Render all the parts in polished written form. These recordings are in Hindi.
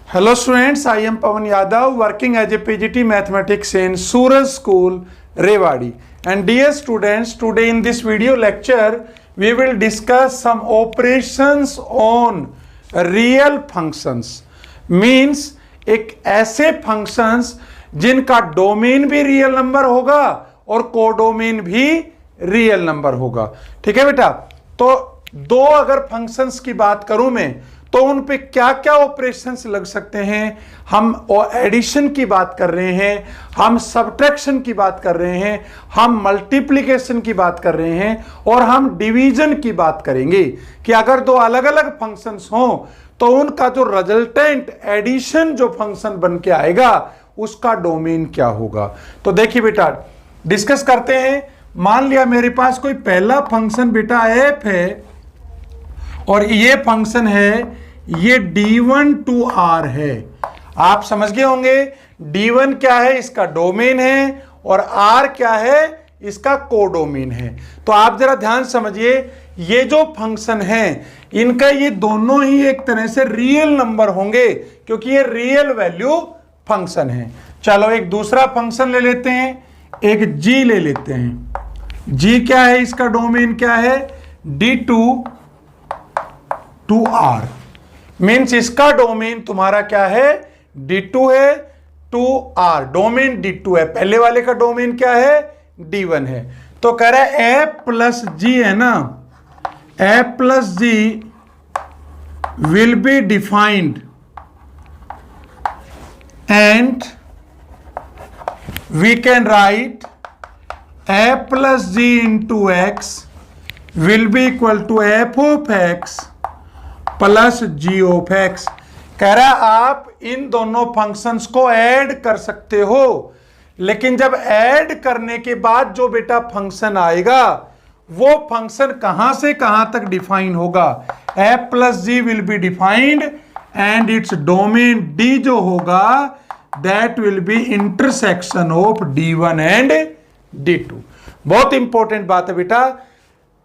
Hello students, I am Pawan Yadav working as a PGT Mathematics in Suraj School, Rewari. And dear students, today in this video lecture, we will discuss some operations on real functions. Means एक ऐसे functions जिनका डोमेन भी रियल नंबर होगा और कोडोमेन भी रियल नंबर होगा। ठीक है बेटा, तो दो अगर फंक्शंस की बात करूं मैं तो उन पे क्या क्या ऑपरेशंस लग सकते हैं। हम एडिशन की बात कर रहे हैं, हम सब्ट्रैक्शन की बात कर रहे हैं, हम मल्टीप्लिकेशन की बात कर रहे हैं और हम डिवीजन की बात करेंगे कि अगर दो अलग अलग फंक्शंस हों तो उनका जो रिजल्टेंट एडिशन जो फंक्शन बन के आएगा उसका डोमेन क्या होगा। तो देखिए बेटा, डिस्कस करते हैं। मान लिया मेरे पास कोई पहला फंक्शन बेटा एफ है और ये फंक्शन है, ये d1 to r है। आप समझ गए होंगे d1 क्या है, इसका डोमेन है, और r क्या है, इसका कोडोमेन है। तो आप जरा ध्यान समझिए, ये जो फंक्शन है इनका ये दोनों ही एक तरह से रियल नंबर होंगे क्योंकि ये रियल वैल्यू फंक्शन है। चलो एक दूसरा फंक्शन ले लेते हैं, एक g ले लेते हैं। g क्या है, इसका डोमेन क्या है, d2 to r। मीन्स इसका डोमेन तुम्हारा क्या है, d2 है टू r, डोमेन d2 है। पहले वाले का डोमेन क्या है, d1 है। तो कह रहा है f प्लस g है ना, f plus g will be defined and we can write f plus g into x will be equal to f of x plus g of x। कह रहा है आप इन दोनों फंक्शंस को ऐड कर सकते हो, लेकिन जब ऐड करने के बाद जो बेटा फंक्शन आएगा वो फंक्शन कहां से कहां तक डिफाइन होगा। f plus g will be defined and its domain d जो होगा that will be intersection of d1 and d2। बहुत इंपॉर्टेंट बात है बेटा,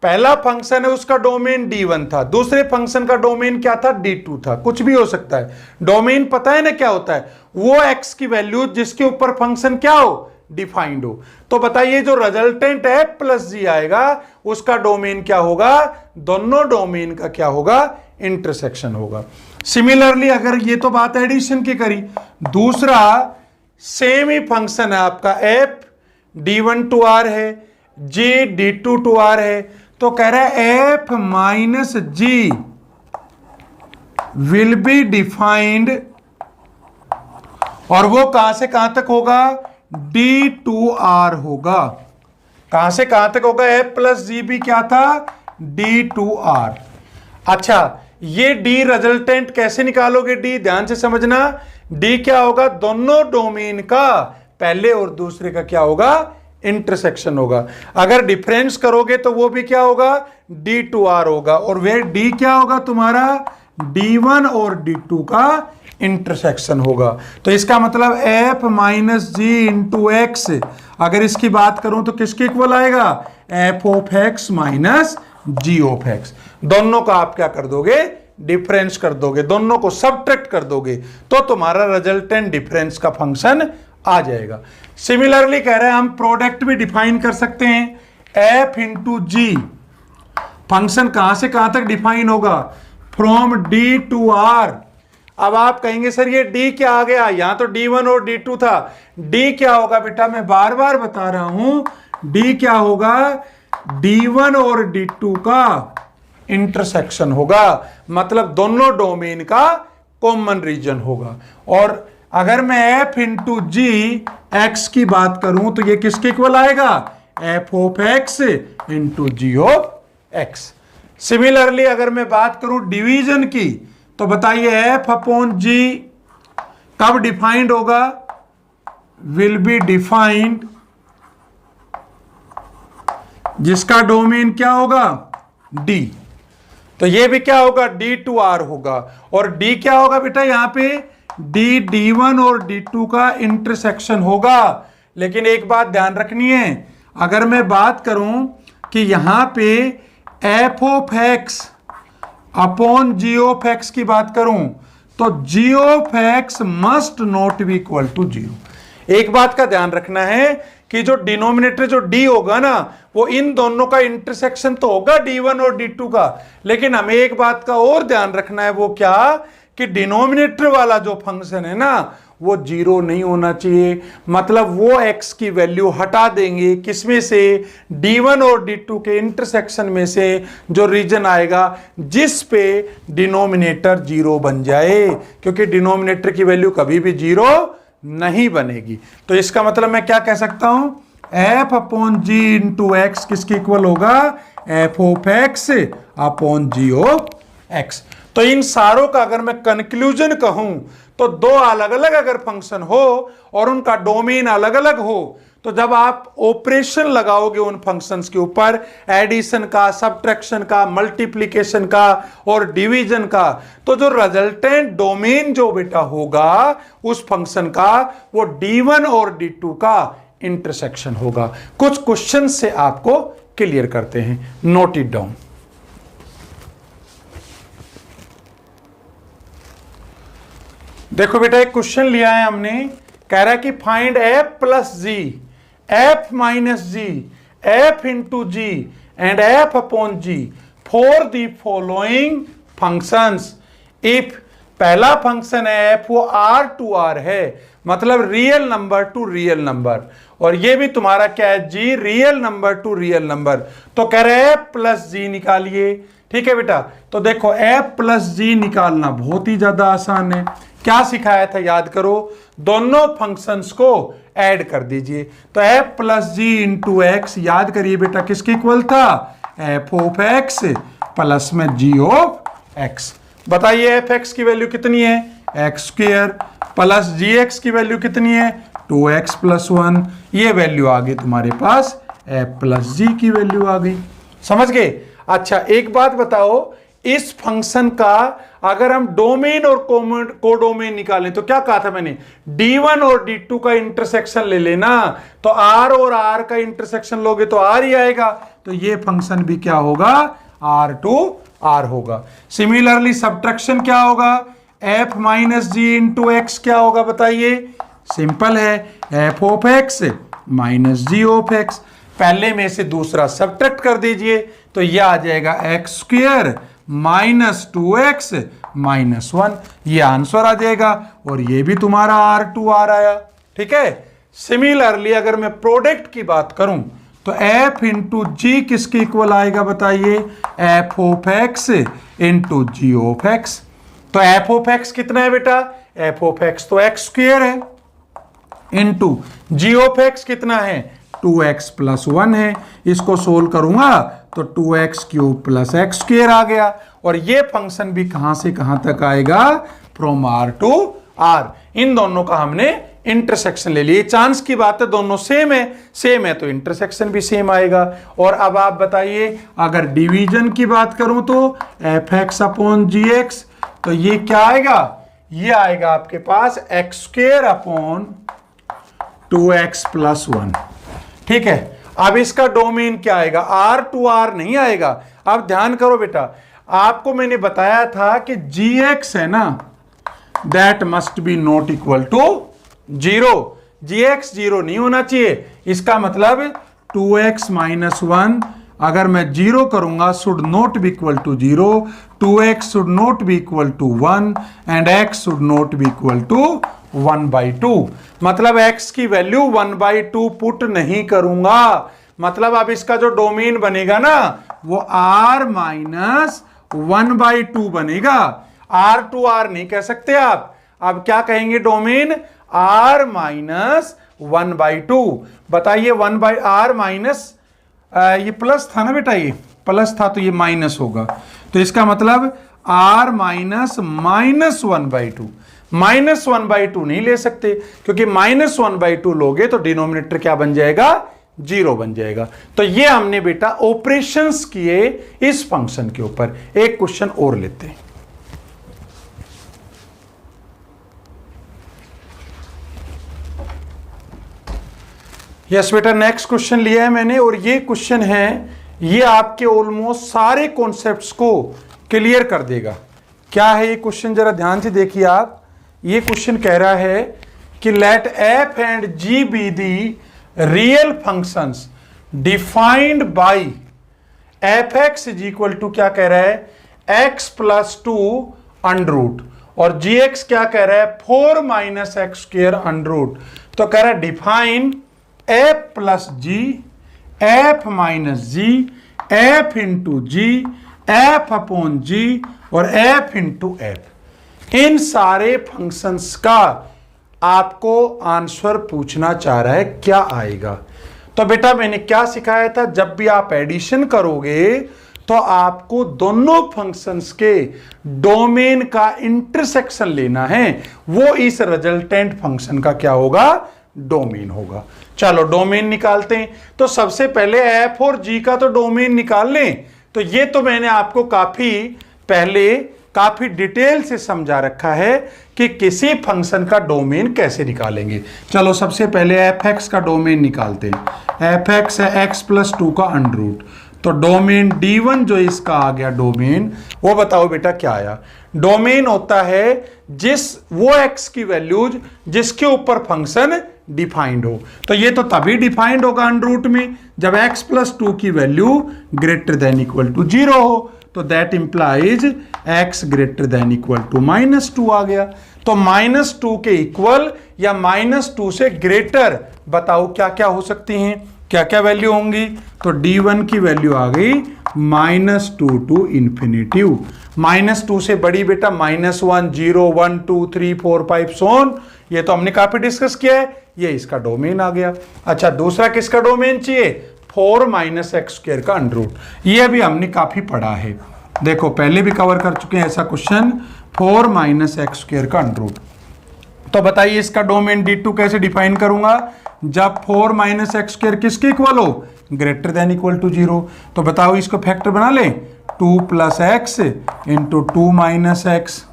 पहला फंक्शन है उसका डोमेन d1 था, दूसरे फंक्शन का डोमेन क्या था, d2 था। कुछ भी हो सकता है, डोमेन पता है ना क्या होता है, वो x की वैल्यू जिसके ऊपर फंक्शन क्या हो, डिफाइंड हो। तो बताइए जो रिजल्टेंट है प्लस जी आएगा उसका डोमेन क्या होगा, दोनों डोमेन का क्या होगा, इंटरसेक्शन होगा। सिमिलरली अगर ये तो बात एडिशन की करी, दूसरा सेम ही फंक्शन है आपका f d1 to r है, g d2 to r है। तो कह रहा है f minus g will be defined, और वो कहां से कहां तक होगा, d2r होगा। कहां से कहां तक होगा, f प्लस जी भी क्या था, d2r। अच्छा, ये d रिजल्टेंट कैसे निकालोगे, d ध्यान से समझना, d क्या होगा, दोनों डोमेन का पहले और दूसरे का क्या होगा, इंटरसेक्शन होगा। अगर डिफरेंस करोगे तो वो भी क्या होगा, d2r होगा, और वे d क्या होगा तुम्हारा, d1 और d2 का इंटरसेक्शन होगा। तो इसका मतलब f minus g into x, अगर इसकी बात करूं तो किसके इक्वल आएगा, f of x minus g of x। दोनों का आप क्या कर दोगे, डिफरेंस कर दोगे, दोनों को सबट्रैक्ट कर दोगे तो तुम्हारा रिजल्टेंट डिफरेंस का फंक्शन आ जाएगा। सिमिलरली कह रहे हैं हम प्रोडक्ट भी डिफाइन कर सकते हैं, f इंटू जी। फंक्शन कहां से कहां तक डिफाइन होगा, फ्रॉम d टू r। अब आप कहेंगे सर ये d क्या आ गया, यहां तो d1 और d2 था, d क्या होगा बेटा, मैं बार बार बता रहा हूं, d क्या होगा, d1 और d2 का इंटरसेक्शन होगा, मतलब दोनों डोमेन का कॉमन रीजन होगा। और अगर मैं f इंटू जी एक्स की बात करूं तो ये किसके इक्वल आएगा, f of x into g of x। Similarly अगर मैं बात करूं डिवीजन की तो बताइए f अपॉन जी कब डिफाइंड होगा, विल बी डिफाइंड जिसका डोमेन क्या होगा, d। तो ये भी क्या होगा, d2r होगा, और d क्या होगा बेटा, यहां पे d1 और d2 का इंटरसेक्शन होगा। लेकिन एक बात ध्यान रखनी है, अगर मैं बात करूं कि यहां पे f of x upon g of x की बात करूं तो g of x must not be equal to 0। एक बात का ध्यान रखना है कि जो डिनोमिनेटर जो d होगा ना, वो इन दोनों का इंटरसेक्शन तो होगा d1 और d2 का, लेकिन हमें एक बात का और ध्यान रखना है, वो क्या कि डिनोमिनेटर वाला जो फंक्शन है ना वो 0 नहीं होना चाहिए। मतलब वो x की वैल्यू हटा देंगे किसमें से, d1 और d2 के इंटरसेक्शन में से जो रीजन आएगा जिस पे डिनोमिनेटर 0 बन जाए, क्योंकि डिनोमिनेटर की वैल्यू कभी भी 0 नहीं बनेगी। तो इसका मतलब मैं क्या कह सकता हूं, f upon g into x किसके इक्वल होगा, f of x upon g of x। तो इन सारों का अगर मैं कंक्लूजन कहूं तो दो अलग अलग अगर फंक्शन हो और उनका डोमेन अलग अलग हो, तो जब आप ऑपरेशन लगाओगे उन फंक्शंस के ऊपर, एडिशन का, सब्ट्रैक्शन का, मल्टीप्लिकेशन का और डिवीजन का, तो जो रिजल्टेंट डोमेन जो बेटा होगा उस फंक्शन का वो d1 और d2 का इंटरसेक्शन होगा। कुछ क्वेश्चन से आपको क्लियर करते हैं, नोट इट डाउन। देखो बेटा एक क्वेश्चन लिया है हमने, कह रहा है कि find f plus g, f minus g, f into g and f upon g for the following functions. If पहला फंक्शन है f वो r टू r है, मतलब real number to real number, और ये भी तुम्हारा क्या है g, real number to real number. तो कह रहे हैं f प्लस जी निकालिए। ठीक है बेटा, तो देखो f प्लस जी निकालना बहुत ही ज्यादा आसान है। क्या सिखाया था याद करो, दोनों फंक्शंस को ऐड कर दीजिए। तो f प्लस जी इंटू एक्स याद करिए बेटा किसके इक्वल था, f ऑफ x प्लस में g ऑफ x। बताइए f x की वैल्यू कितनी है, x स्क्वायर प्लस जी एक्स की वैल्यू कितनी है, 2x प्लस 1। ये वैल्यू आ गई तुम्हारे पास f प्लस जी की वैल्यू आ गई। समझ गए। अच्छा एक बात बताओ, इस फंक्शन का अगर हम डोमेन और कोडोमेन निकालें तो क्या कहा था मैंने, d1 और d2 का इंटरसेक्शन ले लेना, तो r और r का इंटरसेक्शन लोगे तो r ही आएगा, तो ये फंक्शन भी क्या होगा, r टू r होगा। सिमिलरली सब्ट्रैक्शन क्या होगा, f minus g into x क्या होगा बताइए, सिंपल है, f of x minus g of x। पहले में से दूसरा सब्ट्रैक्ट कर दीजिए तो यह आ जाएगा x square minus 2x minus 1, ये आंसर आ जाएगा, और ये भी तुम्हारा r आया। ठीक है। सिमिलरली अगर मैं प्रोडक्ट की बात करूं तो f इंटू जी किसके इक्वल आएगा बताइए, f of x into g of x। तो f ऑफ x कितना है बेटा, f ऑफ x तो x स्क्वायर है, इंटू जी ऑफ x कितना है, 2x प्लस 1 है। इसको सोल्व करूंगा तो 2x cube plus x square आ गया, और ये फंक्शन भी कहां से कहां तक आएगा, फ्रॉम r टू r। इन दोनों का हमने इंटरसेक्शन ले लिया। चांस की बात है, दोनों सेम है तो इंटरसेक्शन भी सेम आएगा। और अब आप बताइए अगर डिवीजन की बात करूं तो fx अपॉन जी एक्स, तो ये क्या आएगा, ये आएगा आपके पास x square upon 2x plus 1। ठीक है। अब इसका डोमेन क्या आएगा, r टू r नहीं आएगा। अब ध्यान करो बेटा, आपको मैंने बताया था कि gx है ना, that must be not equal to 0। gx 0 नहीं होना चाहिए। इसका मतलब 2x माइनस 1 अगर मैं 0 करूंगा should not be equal to 0, 2x should not be equal to 1 and x should not be equal to 1/2। मतलब x की वैल्यू 1/2 पुट नहीं करूंगा। मतलब अब इसका जो डोमेन बनेगा ना वो r माइनस 1/2 बनेगा। r टू r नहीं कह सकते आप, अब क्या कहेंगे, डोमेन r माइनस 1/2। बताइए 1/r माइनस, ये प्लस था ना बेटा, ये प्लस था तो ये माइनस होगा, तो इसका मतलब r माइनस 1/2। माइनस 1/2 नहीं ले सकते, क्योंकि माइनस 1/2 लोगे तो डिनोमिनेटर क्या बन जाएगा, 0 बन जाएगा। तो ये हमने बेटा ऑपरेशंस किए इस फंक्शन के ऊपर। एक क्वेश्चन और लेते हैं। यस बेटा, नेक्स्ट क्वेश्चन लिया है मैंने, और ये क्वेश्चन है, ये आपके ऑलमोस्ट सारे कॉन्सेप्ट्स को क्लियर कर देगा। क्या है ये क्वेश्चन, जरा ध्यान से देखिए आप। ये क्वेश्चन कह रहा है कि let f and g be the real functions defined by f x is equal to, क्या कह रहा है, x plus two under root, और जी एक्स क्या कह रहा है, 4 minus x square under root. तो कह रहा है डिफाइन एफ प्लस जी, एफ माइनस जी, एफ इंटू जी, एफ अपॉन जी और एफ इंटू एफ। इन सारे फंक्शंस का आपको आंसर पूछना चाह रहा है, क्या आएगा। तो बेटा मैंने क्या सिखाया था, जब भी आप एडिशन करोगे तो आपको दोनों फंक्शंस के डोमेन का इंटरसेक्शन लेना है, वो इस रिजल्टेंट फंक्शन का क्या होगा, डोमेन होगा। चलो डोमेन निकालते हैं। तो सबसे पहले एफ और जी का तो डोमेन निकाल लें। तो ये तो मैंने आपको काफी डिटेल से समझा रखा है कि किसी फंक्शन का डोमेन कैसे निकालेंगे। चलो सबसे पहले एफ एक्स का डोमेन निकालते हैं। एफ एक्स है एक्स प्लस टू का अंडर रूट, तो डोमेन D1 जो इसका आ गया डोमेन, वो बताओ बेटा क्या आया। डोमेन होता है वो एक्स की वैल्यूज जिसके ऊपर फंक्शन डिफाइंड हो। तो ये तो तभी डिफाइंड होगा अंडर रूट में जब एक्स प्लस टू की value greater than equal to 0 हो। तो that implies x greater than equal to -2 आ गया। तो -2 के इक्वल या -2 से ग्रेटर बताओ क्या क्या हो सकती हैं, क्या क्या वैल्यू होंगी। तो D1 की वैल्यू आ गई -2 टू इन्फिनिटी। -2 से बड़ी बेटा -1, 0, 1, 2, 3, 4, 5 सोन, ये तो हमने काफी डिस्कस किया है, ये इसका डोमेन आ गया। अच्छा दूसरा किसका डोमेन चाहिए, 4 माइनस एक्स स्क्वायर का अंडर रूट, ये भी हमने काफी पढ़ा है, देखो पहले भी कवर कर चुके हैं ऐसा क्वेश्चन, 4 माइनस एक्स स्क्वायर का अंडर रूट। तो बताइए इसका डोमेन D2 कैसे डिफाइन करूंगा, जब 4 माइनस एक्स स्क्वायर किसके इक्वल हो, ग्रेटर देन इक्वल टू 0। तो बताओ इसको फैक्टर बना लें, 2 plus x into 2 minus x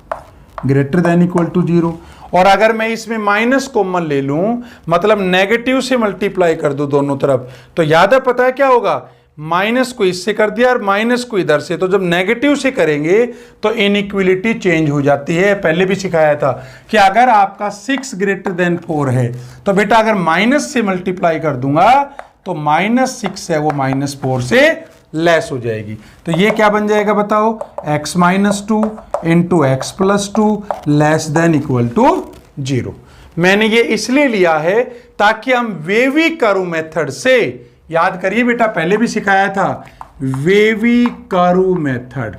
greater than equal to 0। और अगर मैं इसमें माइनस कॉमन ले लूं, मतलब नेगेटिव से मल्टीप्लाई कर दूं दोनों तरफ, तो याद है पता है क्या होगा, माइनस को इससे कर दिया और माइनस को इधर से। तो जब नेगेटिव से करेंगे तो इनइक्वलिटी चेंज हो जाती है। पहले भी सिखाया था कि अगर आपका 6 ग्रेटर देन 4 है तो बेटा अगर माइनस से मल्टीप्लाई कर दूंगा तो -6 है वो -4 से लेस हो जाएगी। तो ये क्या बन जाएगा बताओ, x -2 into x plus 2 less than equal to 0। मैंने ये इसलिए लिया है ताकि हम वेवी कर्व मेथड से, याद करिए बेटा पहले भी सिखाया था, वेवी कर्व मेथड,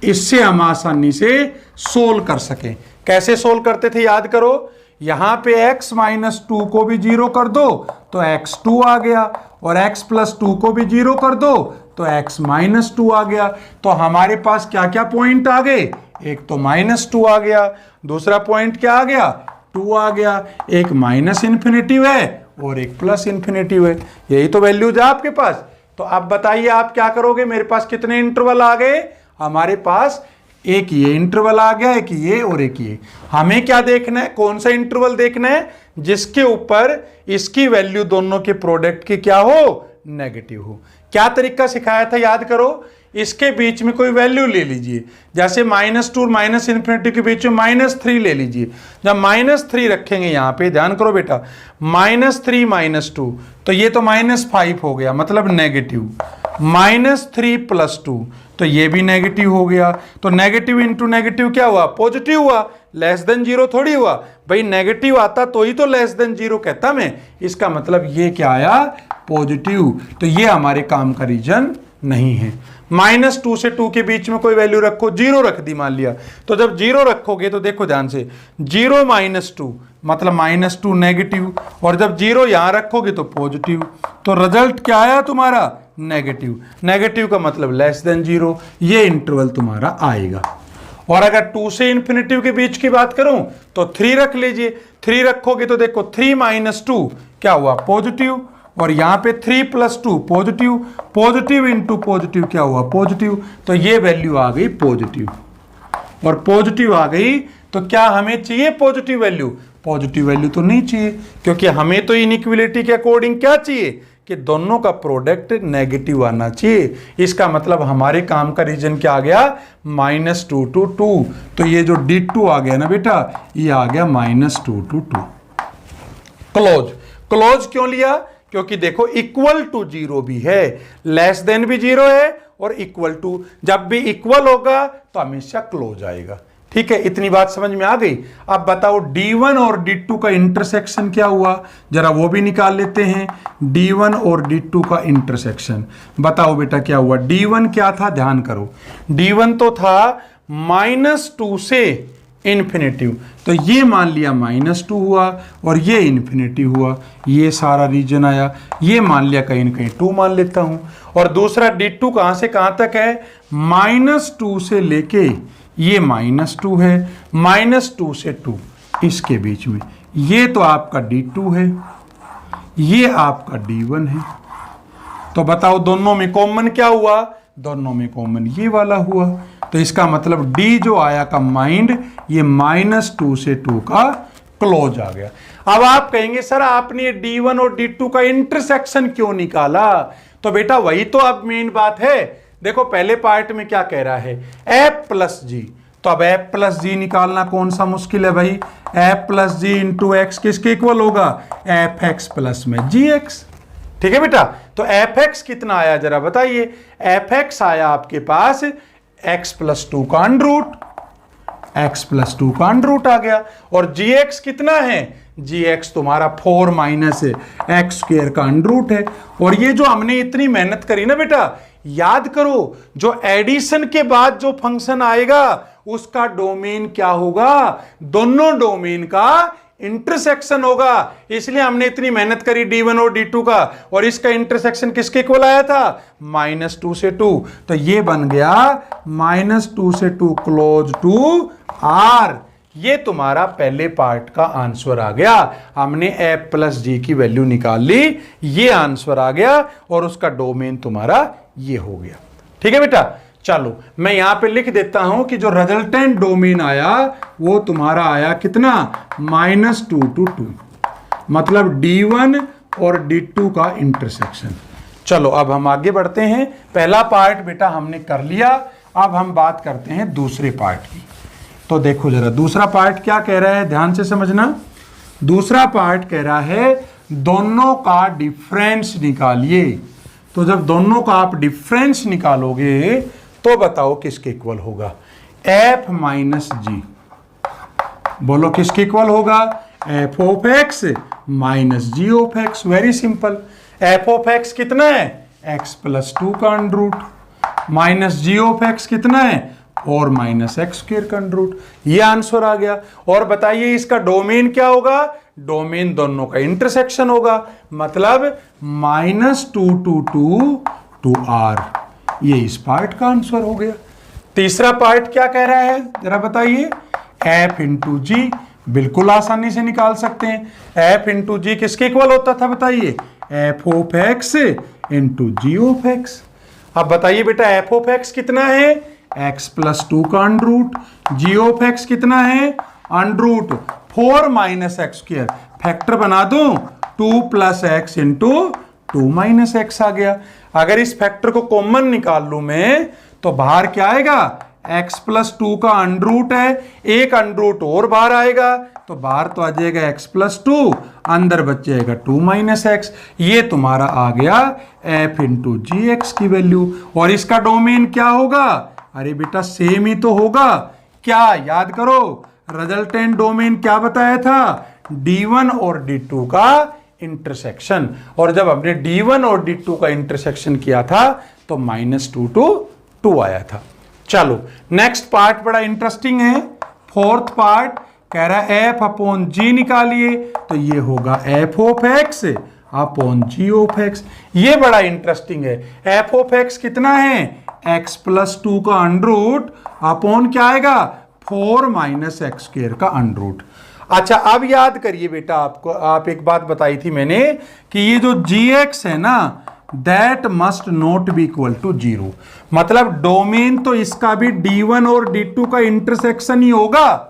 इससे हम आसानी से सोल्व कर सकें। कैसे सोल्व करते थे याद करो, यहां पे x -2 को भी 0 कर दो तो x2 आ गया, और x प्लस 2 को भी 0 कर दो तो x -2 आ गया। तो हमारे पास क्या क्या पॉइंट आ गए, एक तो -2 आ गया, दूसरा पॉइंट क्या आ गया, 2 आ गया, एक माइनस इन्फिनिटिव है और एक प्लस इन्फिनिटिव है, यही तो वैल्यूज है आपके पास। तो अब बताइए आप क्या करोगे, मेरे पास कितने इंटरवल आ गए, हमारे पास एक ये इंटरवल आ गया, एक ये और एक ये। हमें क्या देखना है, कौन सा इंटरवल देखना है, जिसके ऊपर इसकी वैल्यू दोनों के प्रोडक्ट की क्या हो, नेगेटिव हो। क्या तरीका सिखाया था याद करो, इसके बीच में कोई वैल्यू ले लीजिए, जैसे -2 और माइनस इन्फिनिटी के बीच में -3 ले लीजिए। जब -3 रखेंगे यहां पे ध्यान करो बेटा, -3 -2 तो ये तो -5 हो गया, मतलब नेगेटिव। -3 + 2 तो ये भी नेगेटिव हो गया। तो नेगेटिव इंटू नेगेटिव क्या हुआ, पॉजिटिव हुआ, लेस देन 0 थोड़ी हुआ भाई, नेगेटिव आता तो ही तो लेस देन 0 कहता मैं, इसका मतलब ये क्या आया, पॉजिटिव। तो ये हमारे काम का रीजन नहीं है। -2 से 2 के बीच में कोई वैल्यू रखो, 0 रख दी मान लिया, तो जब 0 रखोगे तो देखो ध्यान से, 0 -2 मतलब -2 नेगेटिव, और जब 0 यहां रखोगे तो पॉजिटिव, तो रिजल्ट क्या आया तुम्हारा, नेगेटिव। नेगेटिव का मतलब लेस देन 0, ये इंटरवल तुम्हारा आएगा। और अगर 2 से इन्फिनिटिव के बीच की बात करूं तो 3 रख लीजिए, 3 रखोगे तो देखो 3 - 2 क्या हुआ, पॉजिटिव, और यहां पे 3 + 2 पॉजिटिव, पॉजिटिव इंटू पॉजिटिव क्या हुआ, पॉजिटिव। तो ये वैल्यू आ गई पॉजिटिव, और पॉजिटिव आ गई तो क्या हमें चाहिए पॉजिटिव वैल्यू, पॉजिटिव वैल्यू तो नहीं चाहिए, क्योंकि हमें तो इनइक्वलिटी के अकॉर्डिंग क्या चाहिए, कि दोनों का प्रोडक्ट नेगेटिव आना चाहिए। इसका मतलब हमारे काम का रीजन क्या आ गया, -2 to 2। तो ये जो D2 आ गया ना बेटा, ये आ गया -2 to 2। क्लोज क्यों लिया, क्योंकि देखो इक्वल टू 0 भी है, लेस देन भी 0 है और इक्वल टू, जब भी इक्वल होगा तो हमेशा क्लोज आएगा। ठीक है, इतनी बात समझ में आ गई। अब बताओ D1 और D2 का इंटरसेक्शन क्या हुआ, जरा वो भी निकाल लेते हैं। D1 और D2 का इंटरसेक्शन बताओ बेटा क्या हुआ। D1 क्या था, ध्यान करो। D1 तो था -2 से इन्फिनेटिव, तो ये मान लिया -2 हुआ और ये इन्फिनिटी हुआ, ये सारा रीजन आया। ये मान लिया कहीं ना कहीं 2 मान लेता हूं। और दूसरा D2 कहां से कहां तक है, -2 से लेके ये -2 है, -2 से 2 इसके बीच में, ये तो आपका D2 है, ये आपका D1 है। तो बताओ दोनों में कॉमन क्या हुआ, दोनों में कॉमन ये वाला हुआ। तो इसका मतलब D जो आया कंबाइंड, ये -2 से 2 का क्लोज आ गया। अब आप कहेंगे सर आपने D1 और D2 का इंटरसेक्शन क्यों निकाला, तो बेटा वही तो अब मेन बात है। देखो पहले पार्ट में क्या कह रहा है, f प्लस जी, तो अब f प्लस जी निकालना कौन सा मुश्किल है भाई। f प्लस जी इंटू एक्स किसके इक्वल होगा, एफ एक्स प्लस में जी एक्स। ठीक है बेटा, तो एफ एक्स कितना आया जरा बताइए। एफ एक्स आया आपके पास x प्लस 2 का अंडर रूट, x प्लस 2 का अंडर रूट आ गया। और जी एक्स कितना है, जी एक्स तुम्हारा 4 माइनस एक्स स्क्वायर का अंडर रूट है। और ये जो हमने इतनी मेहनत करी ना बेटा, याद करो जो एडिशन के बाद जो फंक्शन आएगा उसका डोमेन क्या होगा, दोनों डोमेन का इंटरसेक्शन होगा। इसलिए हमने इतनी मेहनत करी D1 और D2 का, और इसका इंटरसेक्शन किसके इक्वल आया था, -2 से 2। तो ये बन गया -2 से 2 क्लोज टू R। ये तुम्हारा पहले पार्ट का आंसर आ गया। हमने f प्लस जी की वैल्यू निकाल ली, ये आंसर आ गया और उसका डोमेन तुम्हारा ये हो गया। ठीक है बेटा, चलो मैं यहां पे लिख देता हूं कि जो रिजल्टेंट डोमेन आया वो तुम्हारा आया कितना, -2 to 2, मतलब D1 और D2 का इंटरसेक्शन। चलो अब हम आगे बढ़ते हैं। पहला पार्ट बेटा हमने कर लिया, अब हम बात करते हैं दूसरे पार्ट की। तो देखो जरा दूसरा पार्ट क्या कह रहा है, ध्यान से समझना। दूसरा पार्ट कह रहा है दोनों का डिफरेंस निकालिए। तो जब दोनों का आप डिफरेंस निकालोगे तो बताओ किसके इक्वल होगा, f माइनस जी। बोलो किसके इक्वल होगा, f of x minus g of x। Very simple. f of x कितना है, x प्लस 2 का under root, minus g of x कितना है, और माइनस एक्स स्क्वायर का अंडर रूट। ये आंसर आ गया। और बताइए इसका डोमेन क्या होगा, डोमेन दोनों का इंटरसेक्शन होगा, मतलब -2 to 2 to R। ये इस पार्ट का आंसर हो गया। तीसरा पार्ट क्या कह रहा है जरा बताइए, f इंटू जी। बिल्कुल आसानी से निकाल सकते हैं। f इंटू जी किसके इक्वल होता था बताइए, f of x into g of x। अब बताइए बेटा f ऑफ x कितना है, x प्लस 2 का under root, g of x कितना है, under root 4 minus x square. Factor बना दो, 2 plus x into 2 minus x आ गया। अगर इस फैक्टर को कॉमन निकाल लूं मैं तो बाहर क्या आएगा, x प्लस 2 का अंडर रूट है, एक अंडर रूट और बाहर आएगा तो बाहर तो आ जाएगा x प्लस 2, अंदर बच जाएगा 2 माइनस एक्स। ये तुम्हारा आ गया f इंटू जी एक्स की वैल्यू। और इसका डोमेन क्या होगा, अरे बेटा सेम ही तो होगा। क्या याद करो, रिजल्टेंट डोमेन क्या बताया था, D1 और D2 का इंटरसेक्शन। और जब हमने D1 और D2 का इंटरसेक्शन किया था तो -2 to 2 आया था। चलो नेक्स्ट पार्ट बड़ा इंटरेस्टिंग है। फोर्थ पार्ट कह रहा है f अपॉन जी निकालिए, तो ये होगा f of x upon g of x। ये बड़ा इंटरेस्टिंग है। f ऑफ x कितना है, x प्लस 2 का अंडर रूट अपॉन क्या आएगा, 4 माइनस एक्स स्क्वायर का अंडर रूट। अच्छा अब याद करिए बेटा, आप एक बात बताई थी मैंने कि ये जो gx है ना, that must not be equal to 0। मतलब डोमेन तो इसका भी D1 और D2 का इंटरसेक्शन ही होगा।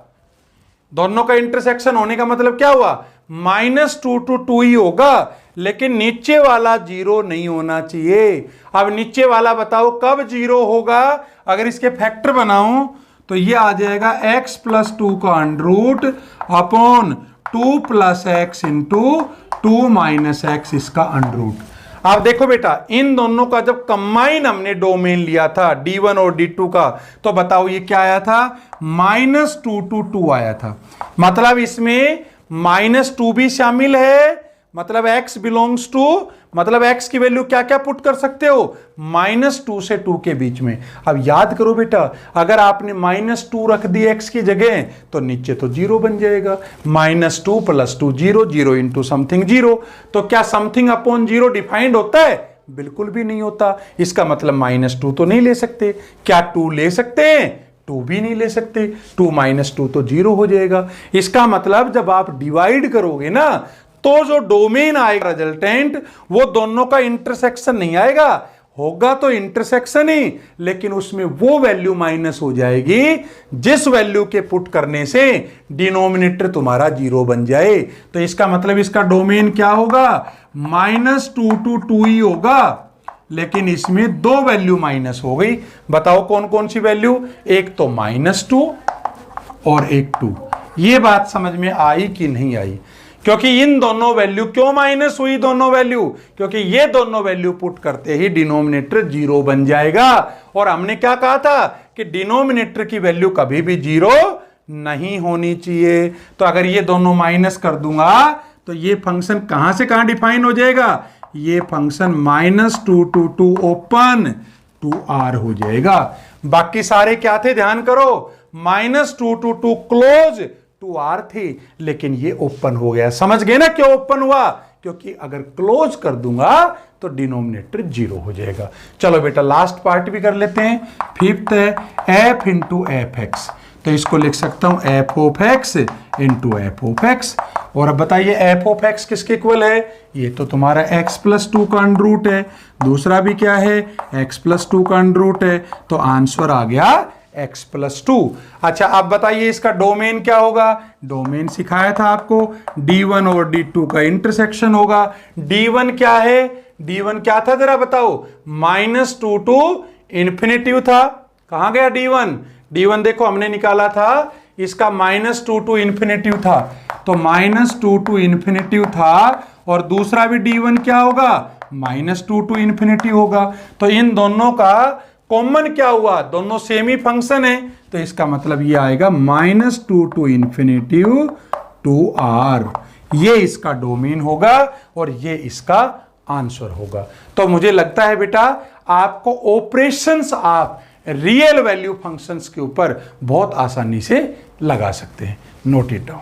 दोनों का इंटरसेक्शन होने का मतलब क्या हुआ, -2 to 2 ही होगा। लेकिन नीचे वाला 0 नहीं होना चाहिए। अब नीचे वाला बताओ कब 0 होगा? अगर इसके फैक्टर बनाऊं तो ये आ जाएगा x + 2 का under upon 2 + x into 2 - x इसका अंडर। अब देखो बेटा, इन दोनों का जब कंबाइन हमने डोमेन लिया था D1 और D2 का, तो बताओ ये क्या आया था? -2 to 2 आया था। मतलब इसमें -2 भी शामिल है, मतलब x बिलोंग्स टू, मतलब x की वैल्यू क्या क्या पुट कर सकते हो? -2 से 2 के बीच में। अब याद करो बेटा, अगर आपने -2 रख दी x की जगह तो नीचे तो 0 बन जाएगा। -2 + 2 0, 0 इंटू समथिंग 0। तो क्या समथिंग अपॉन 0 डिफाइंड होता है? बिल्कुल भी नहीं होता। इसका मतलब -2 तो नहीं ले सकते। क्या 2 ले सकते हैं? 2 भी नहीं ले सकते। 2 - 2 तो 0 हो जाएगा। इसका मतलब जब आप डिवाइड करोगे ना, तो जो डोमेन आएगा रिजल्टेंट, वो दोनों का इंटरसेक्शन नहीं आएगा, होगा तो इंटरसेक्शन ही, लेकिन उसमें वो वैल्यू माइनस हो जाएगी जिस वैल्यू के पुट करने से डिनोमिनेटर तुम्हारा 0 बन जाए। तो इसका मतलब इसका डोमेन क्या होगा? -2 to 2 ही होगा, लेकिन इसमें 2 वैल्यू माइनस हो गई। बताओ कौन कौन सी वैल्यू? एक तो -2 और एक 2। ये बात समझ में आई कि नहीं आई? क्योंकि इन दोनों वैल्यू क्यों माइनस हुई? दोनों वैल्यू, क्योंकि ये दोनों वैल्यू पुट करते ही डिनोमिनेटर 0 बन जाएगा। और हमने क्या कहा था कि डिनोमिनेटर की वैल्यू कभी भी 0 नहीं होनी चाहिए। तो अगर ये दोनों माइनस कर दूंगा तो ये फंक्शन कहां से कहां डिफाइन हो जाएगा? ये function -2 to 2 open to R हो जाएगा। बाकी सारे क्या थे? ध्यान करो, -2 to 2 क्लोज टू R थे, लेकिन ये ओपन हो गया। समझ गए ना क्यों ओपन हुआ? क्योंकि अगर क्लोज कर दूंगा तो डिनोमिनेटर 0 हो जाएगा। चलो बेटा लास्ट पार्ट भी कर लेते हैं। 5th है f इंटू एफ एक्स। तो इसको लिख सकता हूं f of x into F of x। और अब बताइए f ऑफ x किसके इक्वल है? ये तो तुम्हारा x + 2 का अंडर रूट है। दूसरा भी क्या है? x + 2 का अंडर रूट है। तो आंसर आ गया x + 2। अच्छा अब बताइए इसका डोमेन क्या होगा? डोमेन सिखाया था आपको, D1 और D2 का इंटरसेक्शन होगा। D1 क्या है? D1 क्या था जरा बताओ? -2 to इन्फिनिटी था। कहां गया D1? D1 देखो हमने निकाला था, इसका -2 to इन्फिनिटी था। तो -2 to इन्फिनिटी था। और दूसरा भी D1 क्या होगा? -2 to इन्फिनिटी होगा। तो इन दोनों का कॉमन क्या हुआ? दोनों सेम ही फंक्शन है। तो इसका मतलब ये आएगा -2 to इन्फिनिटी टू R। ये इसका डोमेन होगा और ये इसका आंसर होगा। तो मुझे लगता है बेटा आपको ऑपरेशंस आप रियल वैल्यू फंक्शंस के ऊपर बहुत आसानी से लगा सकते हैं। Note it down.